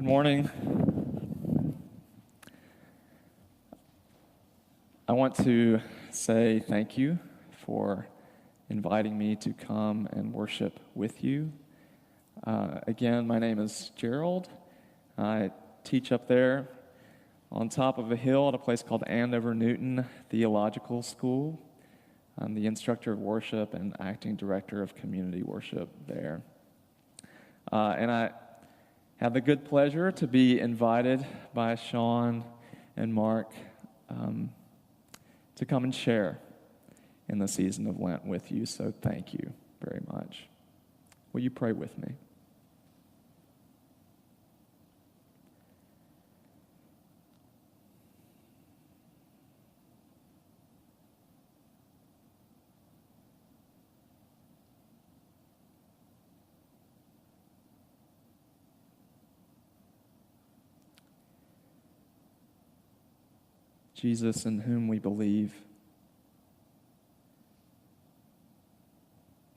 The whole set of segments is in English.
morning. I want to say thank you for inviting me to come and worship with you. Again, my name is Gerald. I teach up there on top of a hill at a place called Andover Newton Theological School. I'm the instructor of worship and acting director of community worship there. And I have the good pleasure to be invited by Sean and Mark to come and share in the season of Lent with you. So thank you very much. Will you pray with me? Jesus, in whom we believe,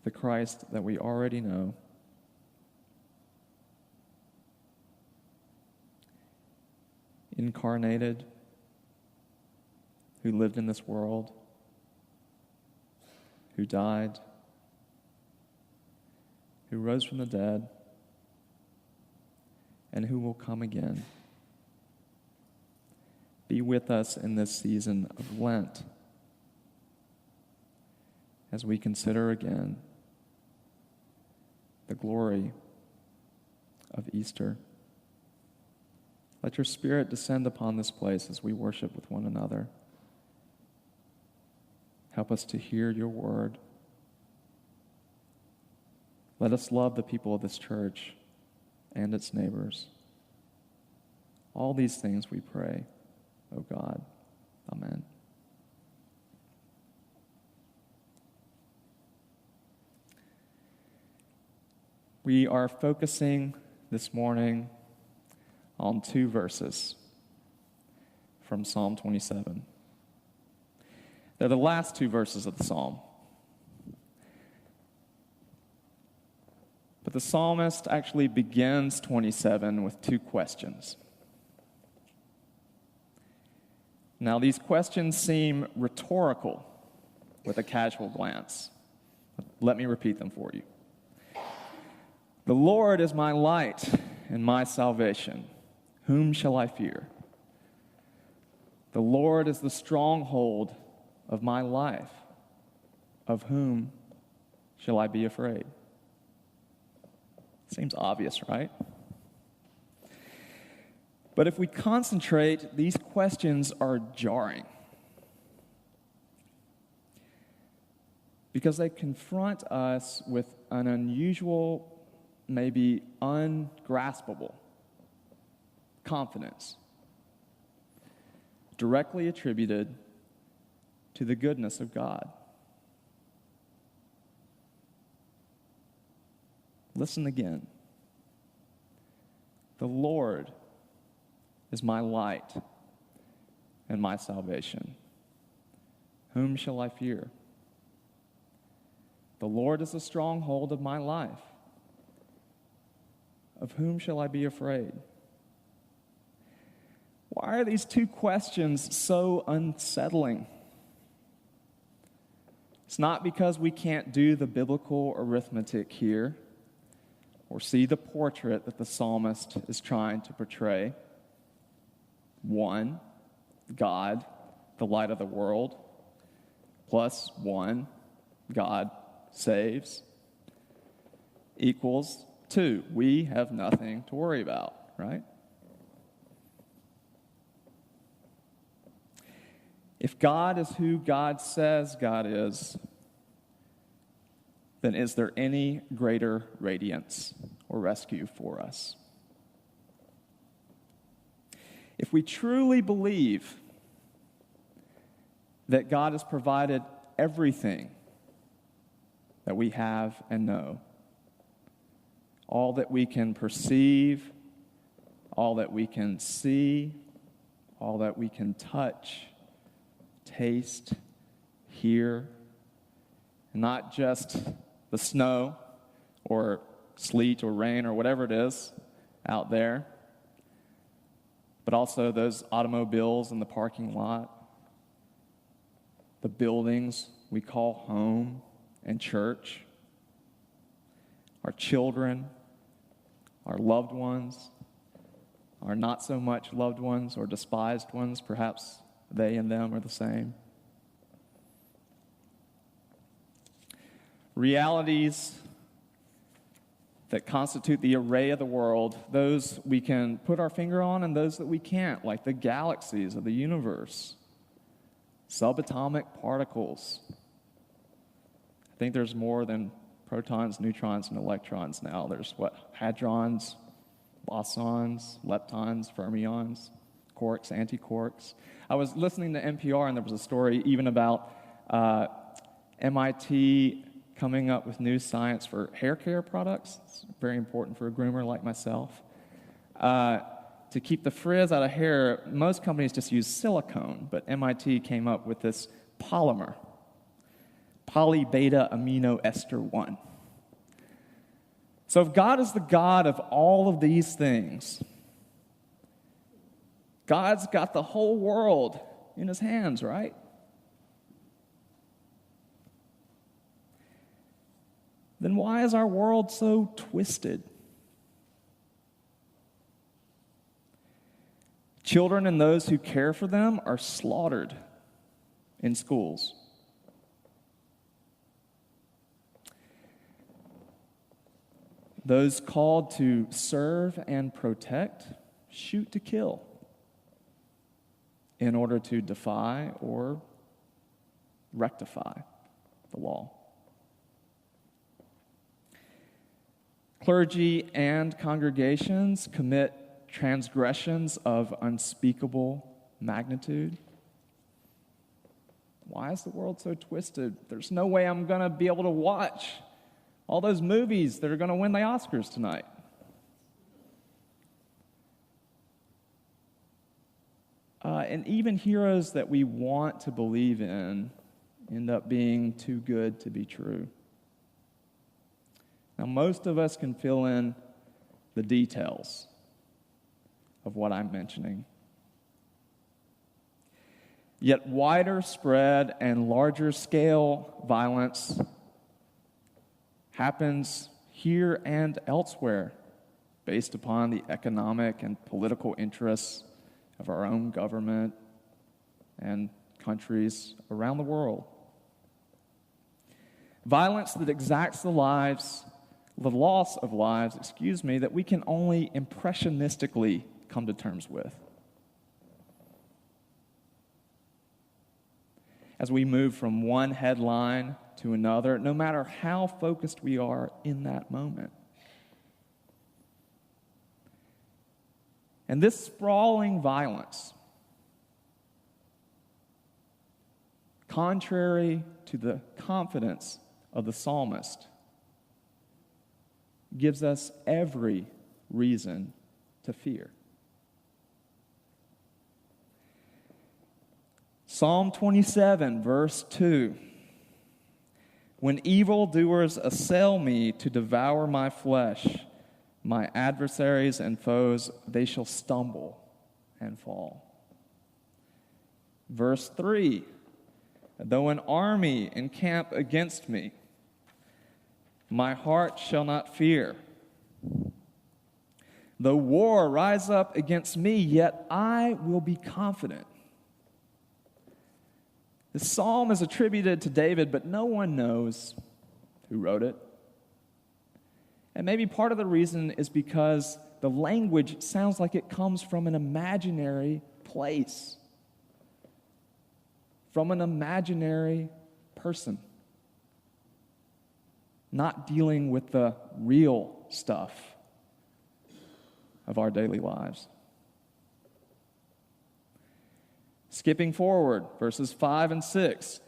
the Christ that we already know, incarnated, who lived in this world, who died, who rose from the dead, and who will come again. Be with us in this season of Lent as we consider again the glory of Easter. Let your Spirit descend upon this place as we worship with one another. Help us to hear your word. Let us love the people of this church and its neighbors. All these things we pray, O God. Amen. We are focusing this morning on two verses from Psalm 27. They're the last two verses of the psalm. But the psalmist actually begins 27 with two questions. Now, these questions seem rhetorical with a casual glance. Let me repeat them for you. The Lord is my light and my salvation. Whom shall I fear? The Lord is the stronghold of my life. Of whom shall I be afraid? Seems obvious, right? But if we concentrate, these questions are jarring because they confront us with an unusual, maybe ungraspable confidence directly attributed to the goodness of God. Listen again. The Lord is my light and my salvation. Whom shall I fear? The Lord is the stronghold of my life. Of whom shall I be afraid? Why are these two questions so unsettling? It's not because we can't do the biblical arithmetic here or see the portrait that the psalmist is trying to portray. 1, God, the light of the world, plus 1, God saves, equals 2. We have nothing to worry about, right? If God is who God says God is, then is there any greater radiance or rescue for us? If we truly believe that God has provided everything that we have and know, all that we can perceive, all that we can see, all that we can touch, taste, hear, not just the snow or sleet or rain or whatever it is out there, but also those automobiles in the parking lot, the buildings we call home and church, our children, our loved ones, our not so much loved ones or despised ones, perhaps they and them are the same. Realities that constitute the array of the world, those we can put our finger on and those that we can't, like the galaxies of the universe, subatomic particles. I think there's more than protons, neutrons, and electrons now. There's hadrons, bosons, leptons, fermions, quarks, antiquarks. I was listening to NPR, and there was a story even about MIT coming up with new science for hair care products. It's very important for a groomer like myself. To keep the frizz out of hair, most companies just use silicone, but MIT came up with this polymer, polybeta amino ester 1. So if God is the God of all of these things, God's got the whole world in his hands, right? Then why is our world so twisted? Children and those who care for them are slaughtered in schools. Those called to serve and protect shoot to kill in order to defy or rectify the law. Clergy and congregations commit transgressions of unspeakable magnitude. Why is the world so twisted? There's no way I'm going to be able to watch all those movies that are going to win the Oscars tonight. And even heroes that we want to believe in end up being too good to be true. Now, most of us can fill in the details of what I'm mentioning. Yet wider spread and larger scale violence happens here and elsewhere based upon the economic and political interests of our own government and countries around the world. Violence that exacts the loss of lives, that we can only impressionistically come to terms with. As we move from one headline to another, no matter how focused we are in that moment. And this sprawling violence, contrary to the confidence of the psalmist, gives us every reason to fear. Psalm 27, verse 2. When evildoers assail me to devour my flesh, my adversaries and foes, they shall stumble and fall. Verse 3. Though an army encamp against me, my heart shall not fear. Though war rise up against me, yet I will be confident. The psalm is attributed to David, but no one knows who wrote it. And maybe part of the reason is because the language sounds like it comes from an imaginary place, from an imaginary person, not dealing with the real stuff of our daily lives. Skipping forward, verses 5 and 6.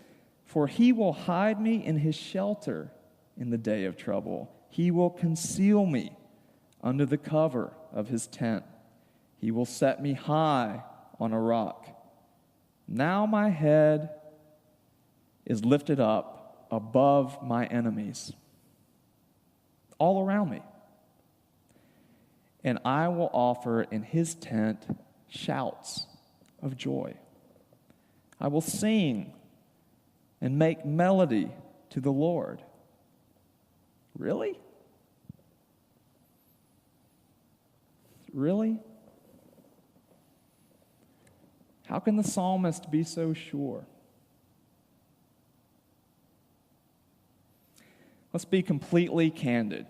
For he will hide me in his shelter in the day of trouble. He will conceal me under the cover of his tent. He will set me high on a rock. Now my head is lifted up above my enemies, all around me. And I will offer in his tent shouts of joy. I will sing and make melody to the Lord. Really? Really? How can the psalmist be so sure? Let's be completely candid.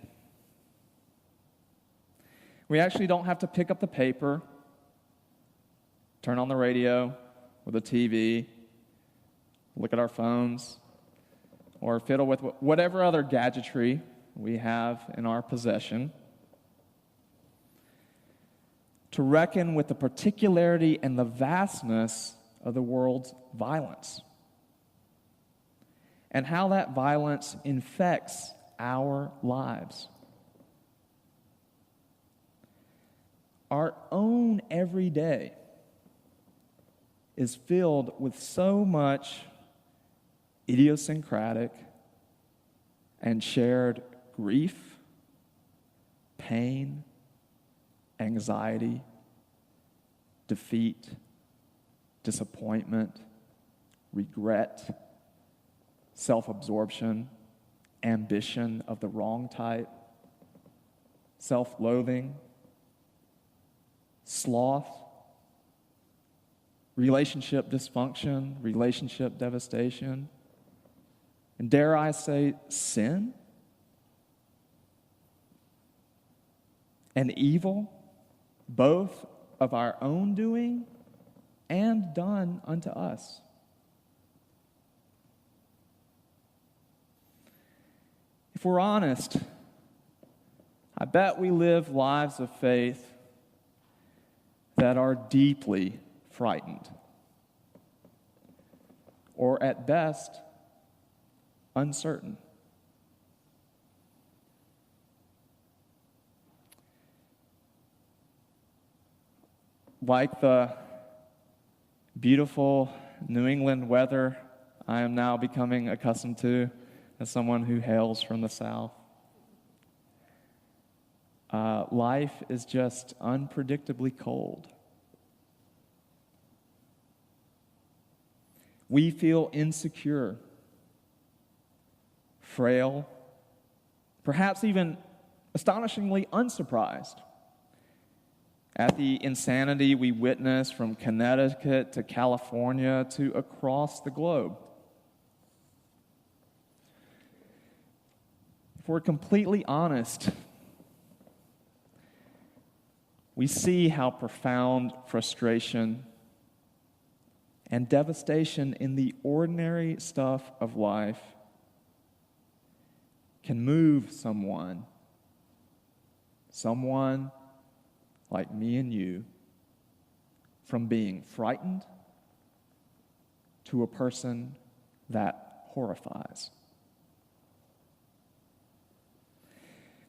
We actually don't have to pick up the paper, turn on the radio or the TV, look at our phones, or fiddle with whatever other gadgetry we have in our possession to reckon with the particularity and the vastness of the world's violence and how that violence infects our lives. Our own everyday is filled with so much idiosyncratic and shared grief, pain, anxiety, defeat, disappointment, regret, self-absorption, ambition of the wrong type, self-loathing, sloth, relationship dysfunction, relationship devastation, and dare I say, sin and evil, both of our own doing and done unto us. If we're honest, I bet we live lives of faith that are deeply frightened, or at best, uncertain. Like the beautiful New England weather I am now becoming accustomed to as someone who hails from the South, life is just unpredictably cold. We feel insecure, frail, perhaps even astonishingly unsurprised at the insanity we witness from Connecticut to California to across the globe. If we're completely honest, we see how profound frustration and devastation in the ordinary stuff of life can move someone like me and you, from being frightened to a person that horrifies.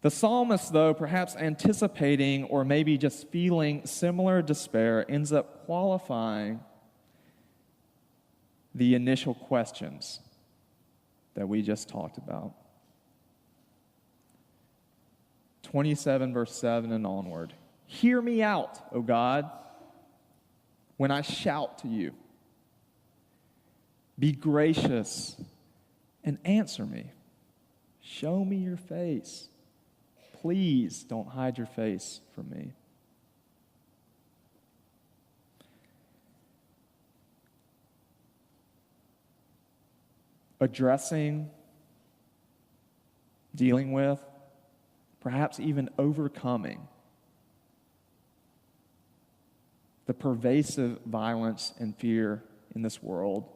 The psalmist, though, perhaps anticipating or maybe just feeling similar despair, ends up qualifying the initial questions that we just talked about. 27 verse 7 and onward. Hear me out, O God, when I shout to you. Be gracious and answer me. Show me your face. Please don't hide your face from me. Addressing, dealing with, perhaps even overcoming the pervasive violence and fear in this world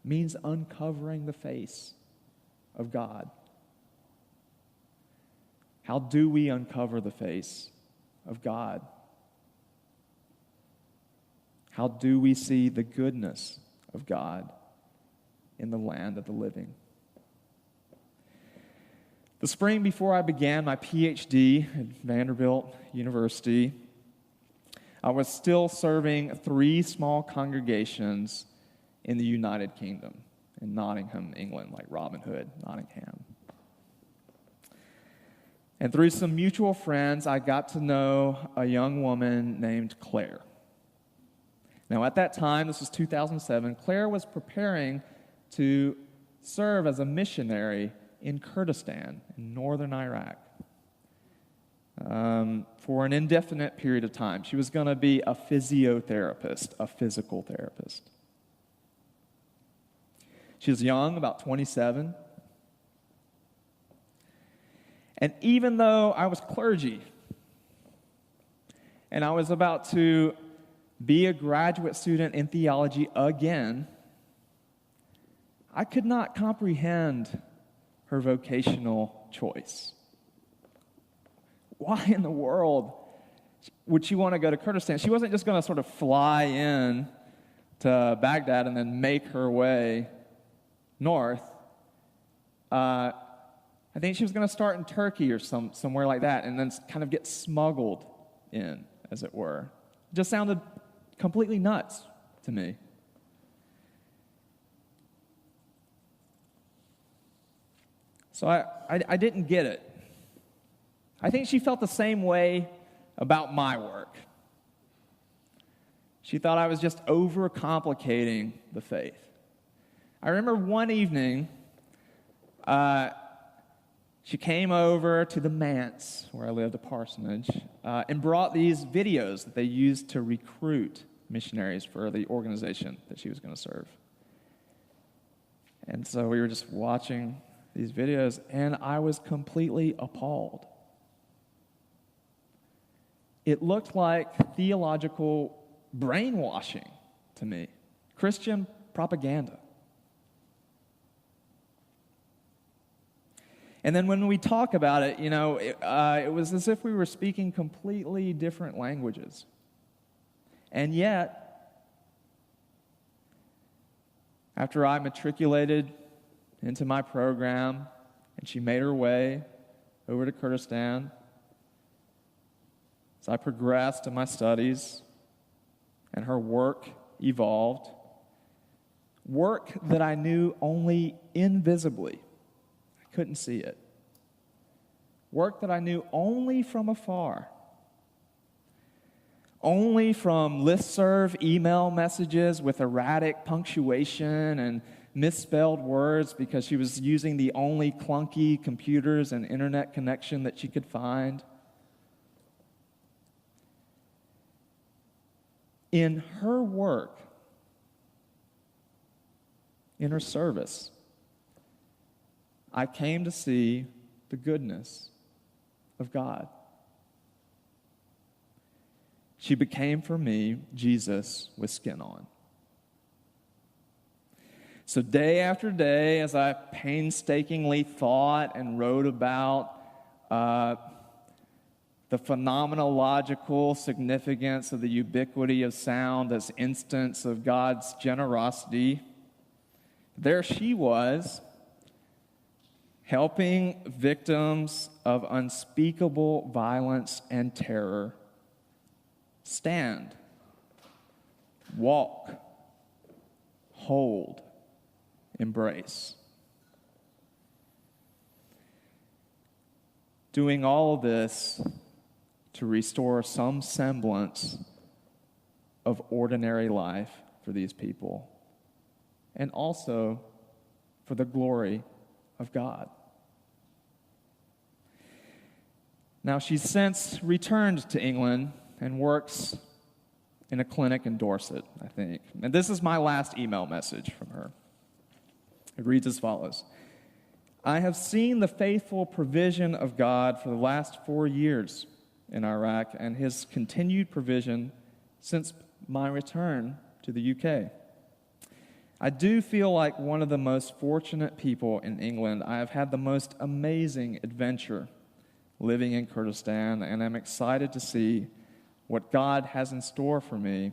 means uncovering the face of God. How do we uncover the face of God? How do we see the goodness of God in the land of the living? The spring before I began my PhD at Vanderbilt University, I was still serving 3 small congregations in the United Kingdom, in Nottingham, England, like Robin Hood, Nottingham. And through some mutual friends, I got to know a young woman named Claire. Now, at that time, this was 2007, Claire was preparing to serve as a missionary in Kurdistan, in northern Iraq, for an indefinite period of time. She was going to be a physiotherapist, a physical therapist. She was young, about 27. And even though I was clergy, and I was about to be a graduate student in theology again, I could not comprehend her vocational choice. Why in the world would she want to go to Kurdistan? She wasn't just going to sort of fly in to Baghdad and then make her way north. I think she was going to start in Turkey or somewhere like that and then kind of get smuggled in, as it were. It just sounded completely nuts to me. So I didn't get it. I think she felt the same way about my work. She thought I was just overcomplicating the faith. I remember one evening, she came over to the manse where I lived, a parsonage, and brought these videos that they used to recruit missionaries for the organization that she was going to serve. And so we were just watching these videos, and I was completely appalled. It looked like theological brainwashing to me, Christian propaganda. And then when we talk about it, it was as if we were speaking completely different languages. And yet, after I matriculated into my program, and she made her way over to Kurdistan, as I progressed in my studies, and her work evolved, work that I knew only invisibly. I couldn't see it. Work that I knew only from afar. Only from listserv email messages with erratic punctuation and misspelled words because she was using the only clunky computers and internet connection that she could find. In her work, in her service, I came to see the goodness of God. She became for me Jesus with skin on. So day after day, as I painstakingly thought and wrote about the phenomenological significance of the ubiquity of sound as instance of God's generosity, there she was, helping victims of unspeakable violence and terror stand, walk, hold, embrace. Doing all of this to restore some semblance of ordinary life for these people, and also for the glory of God. Now, she's since returned to England and works in a clinic in Dorset, I think. And this is my last email message from her. It reads as follows. I have seen the faithful provision of God for the last 4 years in Iraq and his continued provision since my return to the UK. I do feel like one of the most fortunate people in England. I have had the most amazing adventure living in Kurdistan, and I'm excited to see what God has in store for me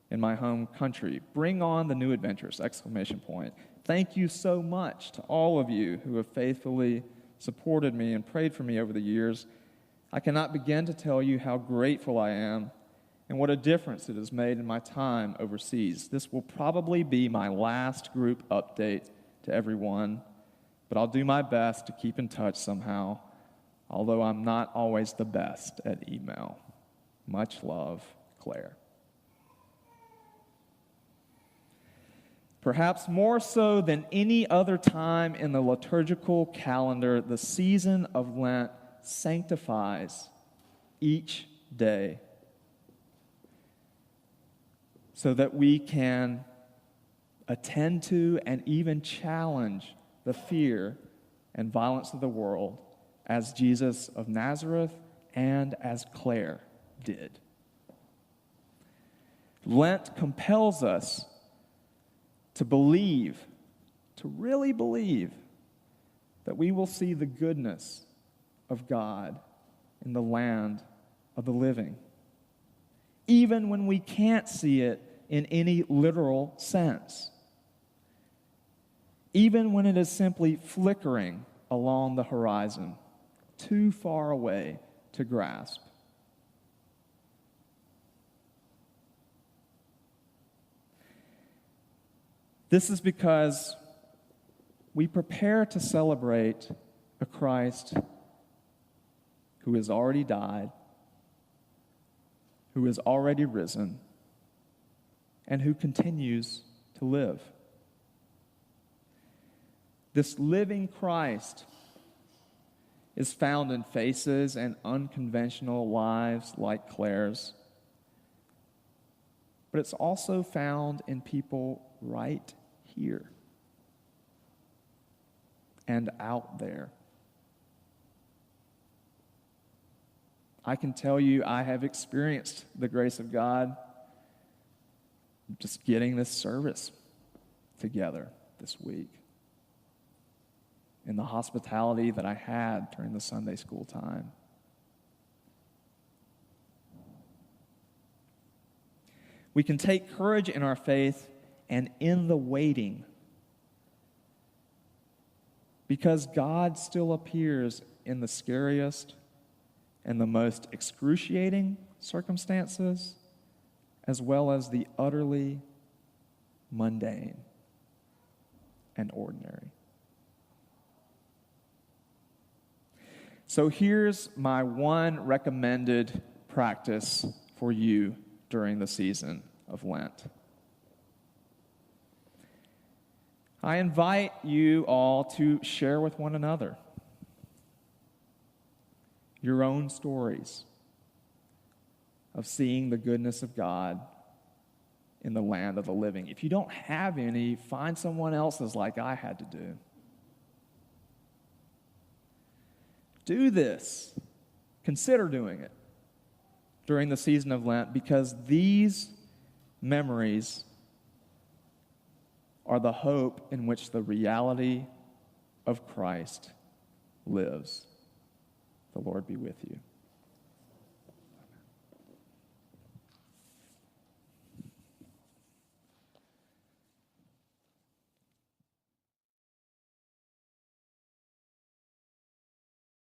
in my home country. Bring on the new adventures! ! Thank you so much to all of you who have faithfully supported me and prayed for me over the years. I cannot begin to tell you how grateful I am and what a difference it has made in my time overseas. This will probably be my last group update to everyone, but I'll do my best to keep in touch somehow although I'm not always the best at email. Much love, Claire. Perhaps more so than any other time in the liturgical calendar, the season of Lent sanctifies each day so that we can attend to and even challenge the fear and violence of the world as Jesus of Nazareth and as Claire did. Lent compels us to believe, to really believe, that we will see the goodness of God in the land of the living, even when we can't see it in any literal sense, even when it is simply flickering along the horizon, too far away to grasp. This is because we prepare to celebrate a Christ who has already died, who has already risen, and who continues to live. This living Christ is found in faces and unconventional lives like Claire's, but it's also found in people right here and out there. I can tell you I have experienced the grace of God just getting this service together this week, in the hospitality that I had during the Sunday school time. We can take courage in our faith and in the waiting, because God still appears in the scariest and the most excruciating circumstances, as well as the utterly mundane and ordinary. So here's my one recommended practice for you during the season of Lent. I invite you all to share with one another your own stories of seeing the goodness of God in the land of the living. If you don't have any, find someone else's like I had to do. Do this. Consider doing it during the season of Lent, because these memories are the hope in which the reality of Christ lives. The Lord be with you.